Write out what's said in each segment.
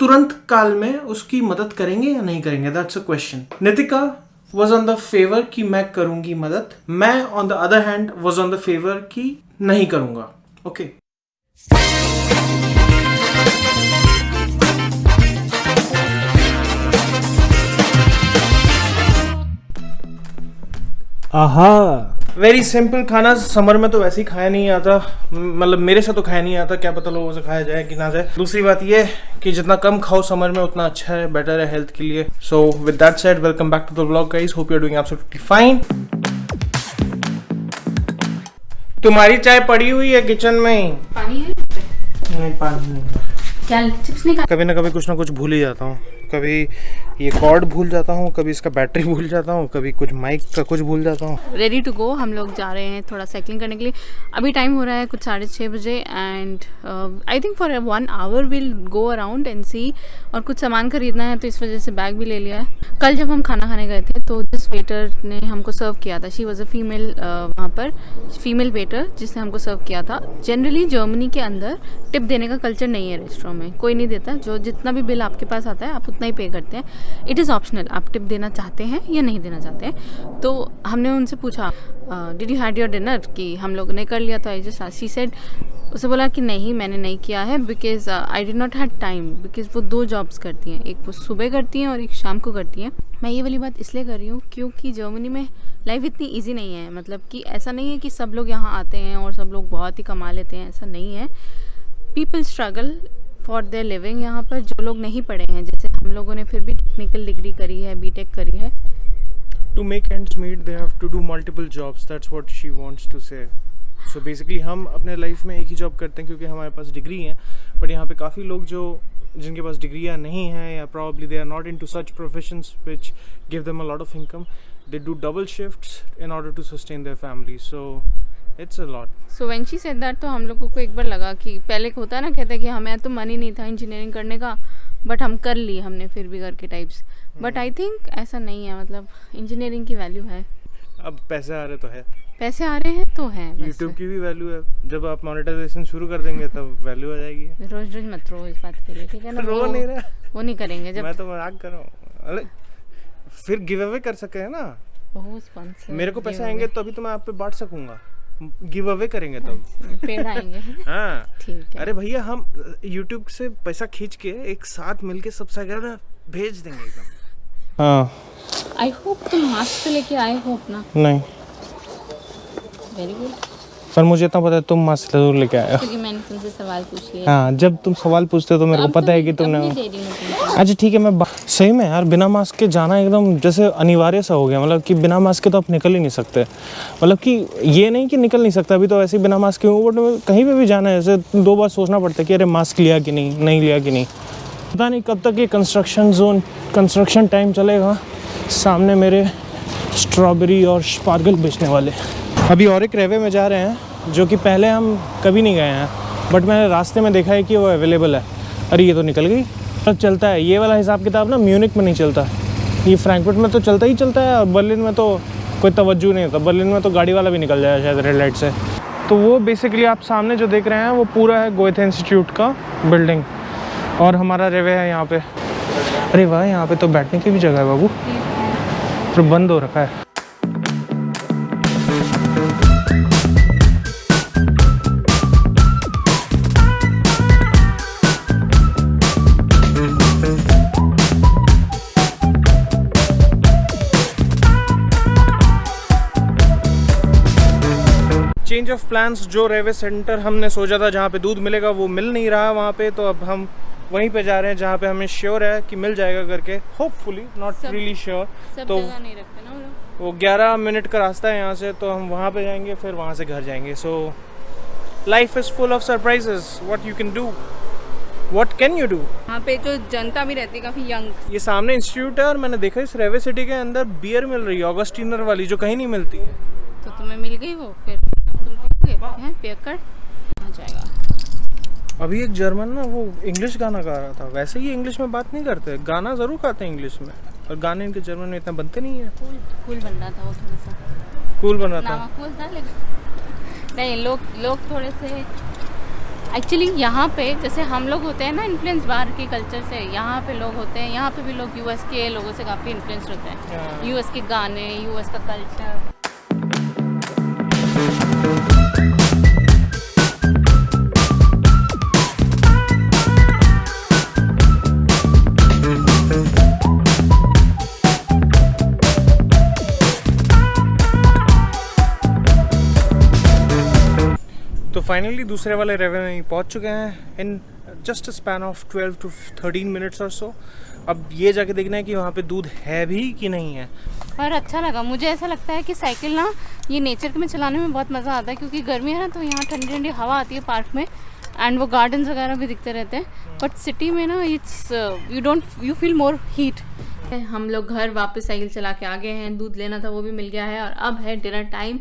तुरंत काल में उसकी मदद करेंगे या नहीं करेंगे, that's a question. Nitika was on the favour कि मैं करूंगी मदद, मैं on the other hand was on the favour कि नहीं करूंगा। ओके आहा, वेरी सिंपल खाना। समर में तो वैसे ही खाया नहीं आता, मतलब मेरे से तो खाया नहीं आता, क्या पता लोगों से खाया जाए कि ना जाए। दूसरी बात ये कि जितना कम खाओ समर में उतना अच्छा है, बेटर है हेल्थ के लिए। So with that said, welcome back to the vlog guys, hope you are doing absolutely fine. तुम्हारी चाय पड़ी हुई है किचन में। पानी है? नहीं, पानी नहीं है। क्या चिप्स नहीं खा? कभी ना कभी कुछ ना कुछ भूल ही जाता हूँ। कभी ये कॉर्ड भूल जाता हूँ, कभी इसका बैटरी भूल जाता हूँ, कभी कुछ माइक का कुछ भूल जाता हूँ। रेडी टू गो, हम लोग जा रहे हैं थोड़ा साइकिलिंग करने के लिए। अभी टाइम हो रहा है कुछ 6:30 बजे and I think for 1 hour will go around and see. और कुछ सामान खरीदना है तो इस वजह से बैग भी ले लिया है। कल जब हम खाना खाने गए थे तो जिस वेटर ने हमको सर्व किया था, शी वॉज अ फीमेल, वहाँ पर फीमेल वेटर जिसने हमको सर्व किया था। जनरली जर्मनी के अंदर टिप देने का कल्चर नहीं है रेस्टोरेंट में, कोई नहीं देता। जो जितना भी बिल आपके पास आता है आप उतना ही पे करते हैं। इट इज़ ऑप्शनल, आप टिप देना चाहते हैं या नहीं देना चाहते हैं। तो हमने उनसे पूछा did you had your dinner, कि हम लोग ने कर लिया था। शी सेड, उसे बोला कि नहीं मैंने नहीं किया है because I did not had time, because वो 2 जॉब्स करती हैं, एक वो सुबह करती हैं और एक शाम को करती हैं। मैं ये वाली बात इसलिए कर रही हूँ क्योंकि जर्मनी में लाइफ इतनी ईजी नहीं है। मतलब कि ऐसा नहीं है कि सब लोग यहाँ आते हैं और सब लोग बहुत ही कमा लेते हैं, ऐसा नहीं है। People struggle for their living यहाँ पर। जो लोग नहीं पढ़े हैं, जैसे हम लोगों ने फिर भी टेक्निकल डिग्री करी है, बीटेक करी है। To make ends meet, they have to do multiple jobs. That's what she wants to say. So basically हम अपने लाइफ में एक ही जॉब करते हैं क्योंकि हमारे पास डिग्री है, बट यहाँ पे काफ़ी लोग जो जिनके पास डिग्रियाँ नहीं हैं या probably they are not into such professions which give them a lot of income, they do double shifts in order to sustain their family. So it's a lot. So when she said that, तो हम लोगों को एक बार लगा कि पहले होता है ना, कहते हैं कि हमें तो मन ही नहीं था इंजीनियरिंग करने का, बट हम कर ली हमने फिर भी करके टाइप्स। बट आई थिंक ऐसा नहीं है, मतलब इंजीनियरिंग की वैल्यू है। अब पैसे आ रहे तो है, पैसे आ रहे हैं तो है। YouTube की भी वैल्यू है। जब आप मोनेटाइजेशन शुरू कर देंगे तब वैल्यू आ जाएगी। रोज रोज मत रो इस बात के लिए, ठीक है ना? रो नहीं रहा, वो नहीं करेंगे जब मैं तो मजाक कर रहा हूँ। अरे फिर गिव अवे कर सके है ना, स्पॉन्सर मेरे को पैसे आएंगे तो अभी तो मैं आप पे बांट सकूंगा। गिव अवे करेंगे तब पेड़ आएंगे। हाँ ठीक है। अरे भैया हम YouTube से पैसा खींच के एक साथ मिलके सब्सक्राइबर भेज देंगे एकदम। हाँ आई होप तुम मास्क लेके आए हो अपना। नहीं, वेरी गुड। पर मुझे इतना पता है तुम मास्क जरूर लेके आए हो क्योंकि मैंने तुमसे सवाल पूछ लिया। हाँ, जब तुम सवाल पूछते हो तो मेरे को पता है कि तुमने। अच्छा ठीक है, मैं सही में यार बिना मास्क के जाना एकदम जैसे अनिवार्य सा हो गया। मतलब कि बिना मास्क के तो आप निकल ही नहीं सकते। मतलब कि ये नहीं कि निकल नहीं सकता, अभी तो ऐसे ही बिना मास्क के हूँ, बट कहीं पे भी जाना है ऐसे 2 बार सोचना पड़ता है कि अरे मास्क लिया कि नहीं लिया कि नहीं। पता नहीं कब तक ये कंस्ट्रक्शन टाइम चलेगा। सामने मेरे स्ट्रॉबेरी और स्पार्गल बेचने वाले। अभी और एक रेवे में जा रहे हैं जो कि पहले हम कभी नहीं गए हैं, बट मैंने रास्ते में देखा है कि वो अवेलेबल है। अरे ये तो निकल गई। अब चलता है ये वाला हिसाब किताब ना, म्यूनिक में नहीं चलता, ये फ्रैंकफर्ट में तो चलता ही चलता है। और बर्लिन में तो कोई तवज्जो नहीं होता, बर्लिन में तो गाड़ी वाला भी निकल जाए शायद रेड लाइट से। तो वो बेसिकली आप सामने जो देख रहे हैं वो पूरा है गोएथे इंस्टीट्यूट का बिल्डिंग, और हमारा रेवे है यहाँ पे। अरे वाह, यहाँ पे तो बैठने की भी जगह है बाबू, पर बंद हो रखा है। Change of plans. जो रेवे सेंटर हमने सोचा था जहाँ पे दूध मिलेगा वो मिल नहीं रहा वहाँ पे, तो अब हम वहीं पे जा रहे हैं जहाँ पे हमें श्योर है कि मिल जाएगा करके, होपफुली, नॉट रियली श्योर। तो नहीं रखते ना वो 11 मिनट का रास्ता है यहाँ से, तो हम वहाँ पे जाएंगे, फिर वहाँ से घर जाएंगे। So life is full of surprises, what you can do, what can you do. वहाँ पे जो जनता भी रहती है काफ़ी यंग। ये सामने इंस्टीट्यूट है और मैंने देखा इस रेवे सिटी के अंदर बियर मिल रही है, ऑगस्टिनर वाली, जो कहीं नहीं मिलती है। तो तुम्हें मिल गई वो, फिर तुम हैं पेकर आ जाएगा। अभी एक जर्मन ना वो इंग्लिश गाना गा रहा था। वैसे ये इंग्लिश में बात नहीं करते, गाना ज़रूर गाते हैं इंग्लिश में, और गाने इनके जर्मन में इतना बनते नहीं है। कूल बन रहा था वो, थोड़ा सा कूल बन रहा था। कूल था, लेकिन नहीं लोग थोड़े से एक्चुअली यहाँ पे जैसे हम लोग होते हैं ना इन्फ्लुएंस बाहर के कल्चर से, यहाँ पे लोग होते हैं, यहाँ पे भी लोग यूएस के लोगों से काफ़ी इन्फ्लुएंस होते हैं। यूएस के गाने, यूएस का कल्चर। तो फाइनली दूसरे वाले रेवे में पहुंच चुके हैं in just a span of 12 to 13 minutes और सो। अब ये जाके देखना है कि वहाँ पे दूध है भी कि नहीं है। और अच्छा लगा, मुझे ऐसा लगता है कि साइकिल ना ये नेचर में चलाने में बहुत मज़ा आता है, क्योंकि गर्मी है ना तो यहाँ ठंडी ठंडी हवा आती है पार्क में, एंड वो गार्डन्स वगैरह भी दिखते रहते हैं। बट सिटी में ना it's you feel more heat. हम लोग घर वापस साइकिल चला के आ गए हैं, दूध लेना था वो भी मिल गया है, और अब है डिनर टाइम।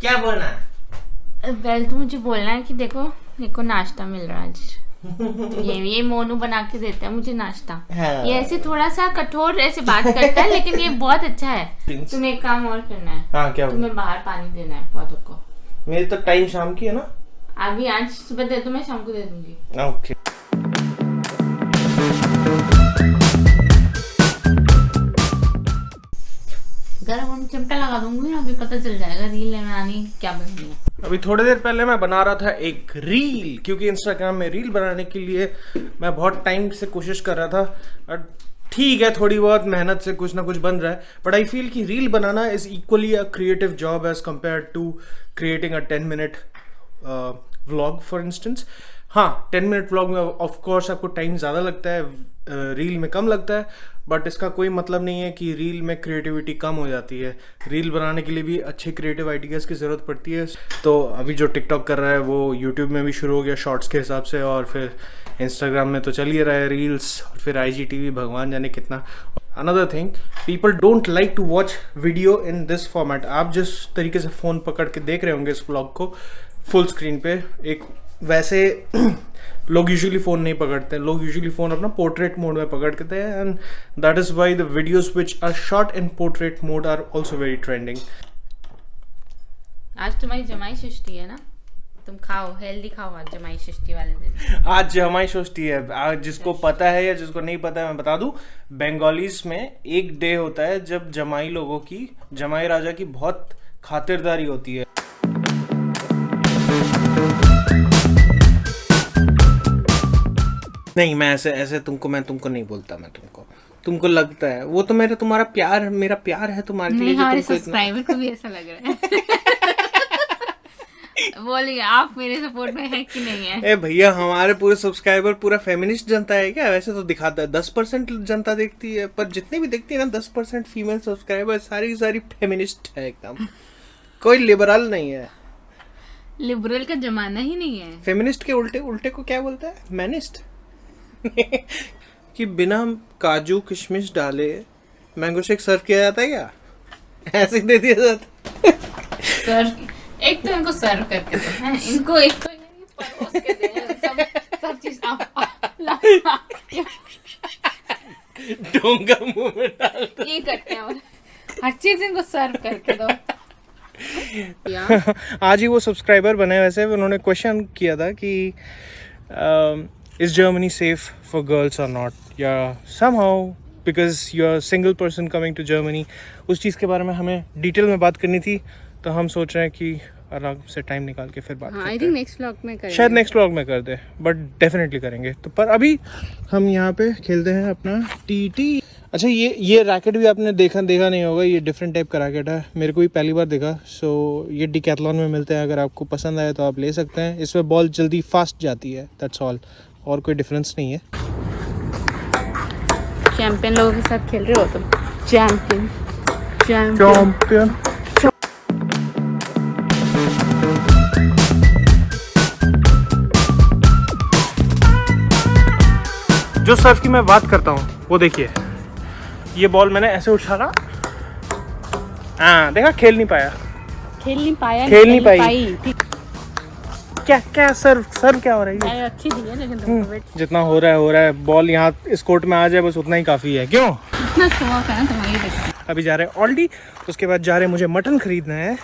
क्या बोलना है? वेल तो मुझे बोलना है कि देखो मेरे को नाश्ता मिल रहा है आज। ये मोनू बना के देता है मुझे नाश्ता। हाँ। ये ऐसे थोड़ा सा कठोर ऐसे बात करता है, लेकिन ये बहुत अच्छा है। तुम्हें एक काम और करना है। हाँ, क्या? तुम्हें बाहर पानी देना है पौधों को। मेरी तो टाइम शाम की है ना। अभी आज सुबह दे दो, मैं शाम को दे दूंगी। ओके। गर्म चिमटा लगा दूंगी ना, अभी पता चल जाएगा रील बनानी क्या बननी है। अभी थोड़ी देर पहले मैं बना रहा था एक रील, क्योंकि इंस्टाग्राम में रील बनाने के लिए मैं बहुत टाइम से कोशिश कर रहा था। ठीक है, थोड़ी बहुत मेहनत से कुछ ना कुछ बन रहा है, बट आई फील कि रील बनाना is equally a creative job as compare to creating a 10 minute vlog for instance. हाँ, 10 मिनट व्लॉग में ऑफ कोर्स आपको टाइम ज़्यादा लगता है, रील में कम लगता है, बट इसका कोई मतलब नहीं है कि रील में क्रिएटिविटी कम हो जाती है। रील बनाने के लिए भी अच्छे क्रिएटिव आइडियाज़ की ज़रूरत पड़ती है। तो अभी जो टिकटॉक कर रहा है वो यूट्यूब में भी शुरू हो गया शॉर्ट्स के हिसाब से, और फिर इंस्टाग्राम में तो चल ही रहा है रील्स, और फिर IGTV, भगवान जाने कितना। Another thing, people don't like to watch video in this format. आप जिस तरीके से फ़ोन पकड़ के देख रहे होंगे इस व्लॉग को फुल स्क्रीन पे, एक वैसे लोग यूजुअली फ़ोन नहीं पकड़ते हैं। लोग यूजुअली फ़ोन अपना पोर्ट्रेट मोड में पकड़ते हैं, and that is why the videos which are shot in portrait mode are also very trending. आज तुम्हारी जमाई षष्ठी है ना, तुम खाओ, हेल्दी खाओ आज जमाई षष्ठी वाले दिन। आज जमाई षष्ठी है। आज जिसको पता है या जिसको नहीं पता है मैं बता दूं, बंगालीज में एक डे होता है जब जमाई लोगों की, जमाई राजा की बहुत खातिरदारी होती है। नहीं, मैं ऐसे तुमको नहीं बोलता। मैं तुमको लगता है वो तो तुम्हारा प्यार है तुम्हारे लिए। हमारे सब्सक्राइबर को भी ऐसा लग रहा है। बोलिए आप मेरे सपोर्ट में है कि नहीं है? ए भैया, हमारे पूरे सब्सक्राइबर पूरा फेमिनिस्ट जनता है क्या? वैसे तो दिखाता है 10% जनता देखती है, पर जितनी भी देखती है ना 10% फीमेल सब्सक्राइबर सारी फेमिनिस्ट है एकदम। कोई लिबरल नहीं है। लिबरल का जमाना ही नहीं है। फेमिनिस्ट के उल्टे को क्या बोलता है? मैनिस्ट। कि बिना काजू किशमिश डाले मैंगो शेक सर्व किया जाता है क्या? ऐसे दे दिया जाता सर, एक तो इनको सर्व करके दो, हैं? इनको एक तो परोस के दो, सब चीज डोंगा मुंह में डाल दो। ये करते हैं, हर चीज इनको सर्व करके दो। आज ही वो सब्सक्राइबर बने, वैसे उन्होंने क्वेश्चन किया था कि is Germany safe for girls or not? या somehow because you're a single person coming to Germany, उस चीज़ के बारे में हमें डिटेल में बात करनी थी, तो हम सोच रहे हैं कि अलग से टाइम निकाल के फिर बात करते हैं। आई थिंक नेक्स्ट व्लॉग में करेंगे, शायद नेक्स्ट व्लॉग में कर दे, बट डेफिनेटली करेंगे। तो पर अभी हम यहाँ पे खेलते हैं अपना TT। अच्छा, ये रैकेट भी आपने देखा नहीं होगा, ये डिफरेंट टाइप का रैकेट है, मेरे को भी पहली बार देखा। सो ये डिकैथलॉन में मिलते हैं, अगर आपको पसंद आए तो आप ले सकते हैं। इसमें बॉल जल्दी फास्ट जाती है, दैट्स ऑल, और कोई डिफरेंस नहीं है। चैंपियन लोगों के साथ खेल रहे हो तुम? चैंपियन जो सर्फ की मैं बात करता हूँ वो देखिए, ये बॉल मैंने ऐसे उछाला, हाँ देखा, खेल नहीं पाई। क्या सर्व क्या हो रही है? अच्छी थी लेकिन जितना हो रहा है, बॉल यहाँ इस कोर्ट में आ जाए बस उतना ही काफी है। क्यों? इतना शो ऑफ है ना तुम्हारी। अभी जा रहे हैं ऑल्डी, उसके बाद जा रहे हैं, मुझे मटन खरीदना है।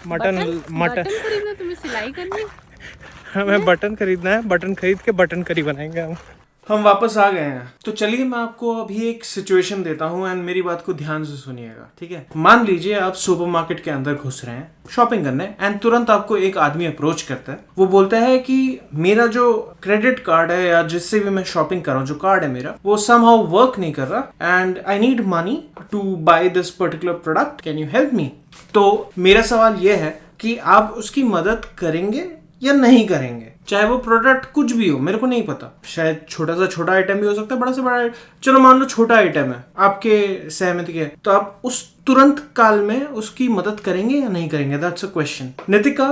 मटन खरीदना, तुम्हें सिलाई करनी? हमें बटन खरीदना है, बटन खरीद के बटन करी बनाएंगे हम वापस आ गए हैं। तो चलिए मैं आपको अभी एक सिचुएशन देता हूँ एंड मेरी बात को ध्यान से सुनिएगा, ठीक है? मान लीजिए आप सुपरमार्केट के अंदर घुस रहे हैं शॉपिंग करने एंड तुरंत आपको एक आदमी अप्रोच करता है। वो बोलता है कि मेरा जो क्रेडिट कार्ड है या जिससे भी मैं शॉपिंग कर रहा हूँ, जो कार्ड है मेरा, वो समहाउ वर्क नहीं कर रहा and I need money to buy this particular product, can you help me? तो मेरा सवाल ये है कि आप उसकी मदद करेंगे या नहीं करेंगे? चाहे वो प्रोडक्ट कुछ भी हो, मेरे को नहीं पता, शायद छोटा आइटम भी हो सकता है, बड़ा से बड़ा, चलो मान लो छोटा आइटम है, आपके सहमति के, तो आप उस तुरंत काल में उसकी मदद करेंगे या नहीं करेंगे? That's a question. Nitika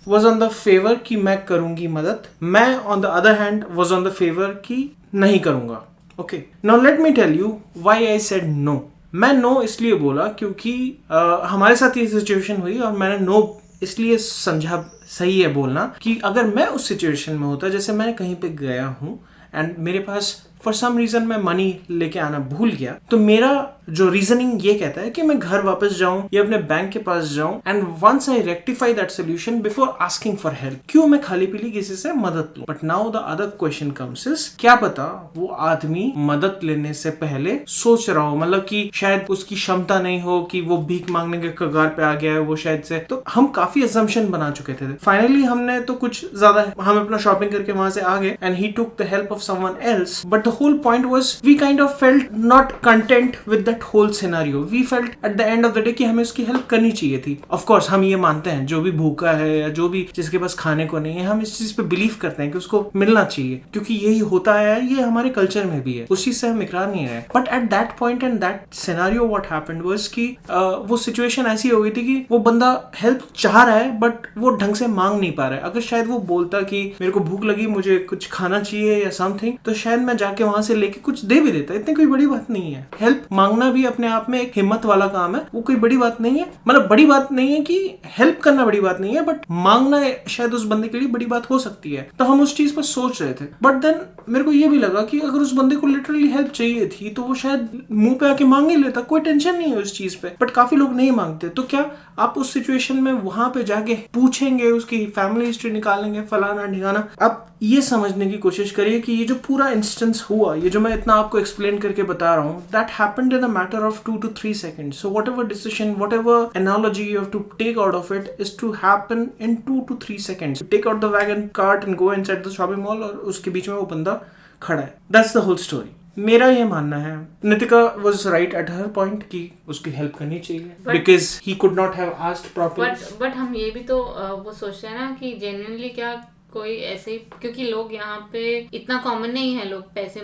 was on the favour कि मैं करूंगी मदद, मैं on the other hand was on the favour कि नहीं करूंगा। Okay, now let me tell you why I said no. मैं नो इसलिए बोला क्योंकि हमारे साथ ये सिचुएशन हुई और मैंने नो इसलिए समझा सही है बोलना कि अगर मैं उस सिचुएशन में होता, जैसे मैं कहीं पे गया हूं एंड मेरे पास फॉर सम रीजन मैं मनी लेके आना भूल गया, तो मेरा जो रीजनिंग ये कहता है कि मैं घर वापस जाऊं या अपने बैंक के पास जाऊं and once I rectify that solution before asking for help. क्यों मैं खाली पीली किसी से मदद लूं? But now the other question comes is, क्या पता वो आदमी मदद लेने से पहले सोच रहा हो, मतलब कि शायद उसकी क्षमता नहीं हो कि वो भीख मांगने के कगार पे आ गया है वो शायद से। तो हम काफी असम्पशन बना चुके थे। फाइनली हमने तो कुछ ज्यादा, हम अपना शॉपिंग करके वहां से आ गए and he took the help of someone else, but the whole point was we kind of felt not content with that whole scenario. We felt at the end of the day कि हमें उसकी help करनी चाहिए थी। Of course हम ये मानते हैं, जो भी भूखा है या जो भी जिसके पास खाने को नहीं है, हम इस चीज पे बिलीव करते हैं कि उसको मिलना चाहिए, क्योंकि यही होता है, ये हमारे कल्चर में भी है, उस चीज से हम इकरार नहीं रहे। But at that point and that scenario what happened was कि वो सिचुएशन ऐसी हो गई थी कि वो बंदा हेल्प चाह रहा है बट वो ढंग से मांग नहीं पा रहा है। अगर शायद वो बोलता कि मेरे को भूख लगी, मुझे कुछ खाना चाहिए या समथिंग, तो शायद मैं जाके वहां से लेके कुछ दे भी देता। इतनी कोई बड़ी बात नहीं है। हेल्प मांगना भी अपने आप में एक हिम्मत वाला काम है, वो कोई बड़ी बात नहीं है। मतलब बड़ी बात नहीं है कि हेल्प करना बड़ी बात नहीं है, बट मांगना शायद उस बंदे के लिए बड़ी बात हो सकती है। तो हम उस चीज पर सोच रहे थे। बट देन मेरे को ये भी लगा कि अगर उस बंदे को लिटरली हेल्प चाहिए थी तो वो शायद मुंह पे आके मांग ही लेता, कोई टेंशन नहीं है उस चीज पे। बट काफी लोग नहीं मांगते। तो क्या आप उस सिचुएशन में वहां पे जाके पूछेंगे, उसकी फैमिली हिस्ट्री निकालेंगे, फलाना ढिकाना? आप ये समझने की कोशिश करिए कि ये जो पूरा इंस्टेंस हुआ, ये जो मैं इतना आपको एक्सप्लेन करके बता रहा हूँ, that happened in a matter of 2 to 3 seconds. So whatever decision, whatever analogy you have to take out of it is to happen in 2 to 3 seconds. Take out the wagon cart and go inside the shopping mall और उसके बीच में वो बंदा खड़ा है। That's the whole story. मेरा ये मानना है, Nitika was right at her point कि उसकी हेल्प करनी चाहिए, because he could not have asked properly. But हम ये भी तो वो सोचते हैं ना कि genuinely क्या कोई ऐसे ही, क्योंकि लोग यहाँ पे इतना कॉमन नहीं है, लोग पैसे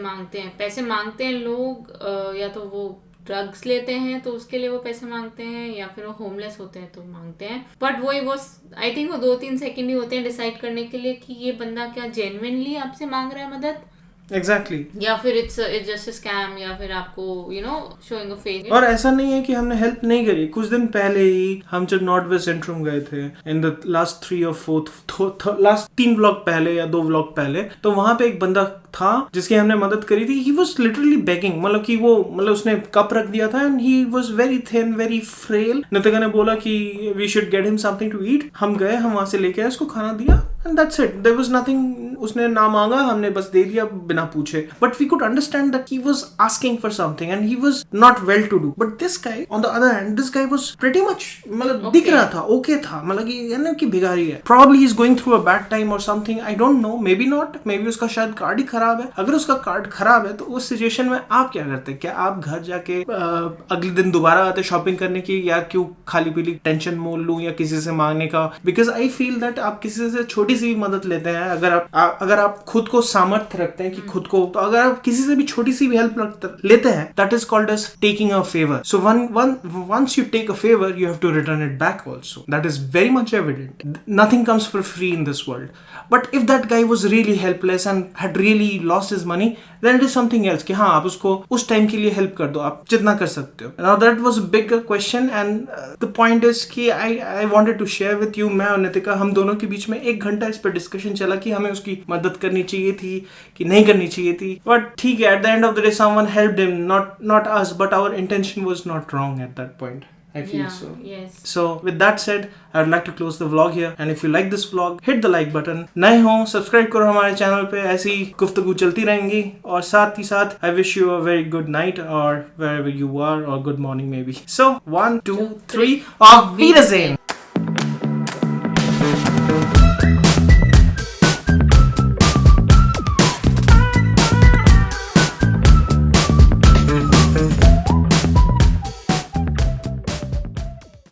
मांगते हैं लोग, या तो वो ड्रग्स लेते हैं तो उसके लिए वो पैसे मांगते हैं, या फिर वो होमलेस होते हैं तो मांगते हैं। बट वो आई थिंक वो 2-3 सेकंड ही होते हैं डिसाइड करने के लिए कि ये बंदा क्या जेन्युइनली आपसे मांग रहा है मदद, Exactly. या फिर इट्स जस्ट अ स्कैम, या फिर आपको शोइंग अ फेक। और ऐसा नहीं है कि हमने हेल्प नहीं करी। कुछ दिन पहले ही हम जब नॉर्थ वेस्ट सेंट्रम गए थे, in the last 3 or 4 last 3 vlog पहले या 2 व्लॉग पहले, तो वहां पे एक बंदा था जिसकी हमने मदद करी थी। ही वॉज लिटरली बेगिंग, मतलब उसने कप रख दिया था and he was very thin, very frail. Nitika ने बोला कि we should get him something to eat. हम गए, हम वहां से लेके आए, उसको खाना दिया and that's it. There was nothing उसने ना मांगा, हमने बस दे दिया बिना पूछे. But we could understand that he was asking for something and he was not well to do. But this guy, on the other hand, this guy was pretty much मतलब दिख रहा था, okay था, मतलब कि ये ना कि भिखारी है. Probably he's going through a bad time or something. I don't know. Maybe not. Maybe उसका शायद कार्ड ही खराब है. अगर उसका कार्ड खराब है तो उस सिचुएशन में आप क्या करते? क्या आप घर जाके अगले दिन दोबारा आते शॉपिंग करने की, यार क्यों खाली पीली टेंशन मोल लूं या किसी से मांगने का? बिकॉज आई फील दैट आप किसी से छोटी सी भी मदद लेते हैं, अगर आप खुद को सामर्थ्य रखते हैं कि खुद को, तो अगर आप किसी से भी छोटी सी भी हेल्प लेते हैं, that is called as taking a favour. So once you take a favor, you have to return it back also. That is very much evident. Nothing comes for free in this world. But if that guy was really helpless and had really lost his money, then it is something else. कि हाँ, आप उसको उस time के लिए help कर दो, आप जितना कर सकते हो. Now that was a big question and the point is कि I wanted to share with you, मैं और नितिका, हम दोनों के बीच में 1 घंटा इस पर डिस्कशन चला कि हमें उसकी मदद करनी चाहिए थी कि नहीं करनी चाहिए थी. But ठीक है, at the end of the day someone helped him, not us, but our intention was not wrong at that point. I feel so. Yes. So with that said, I would like to close the vlog here. And if you like this vlog, hit the like button. नए हो subscribe करो हमारे channel पे, ऐसी गुफ्तगू चलती रहेंगी. और साथ ही साथ I wish you a very good night or wherever you are, or good morning maybe. So 1, 2, 3, auf Wiedersehen.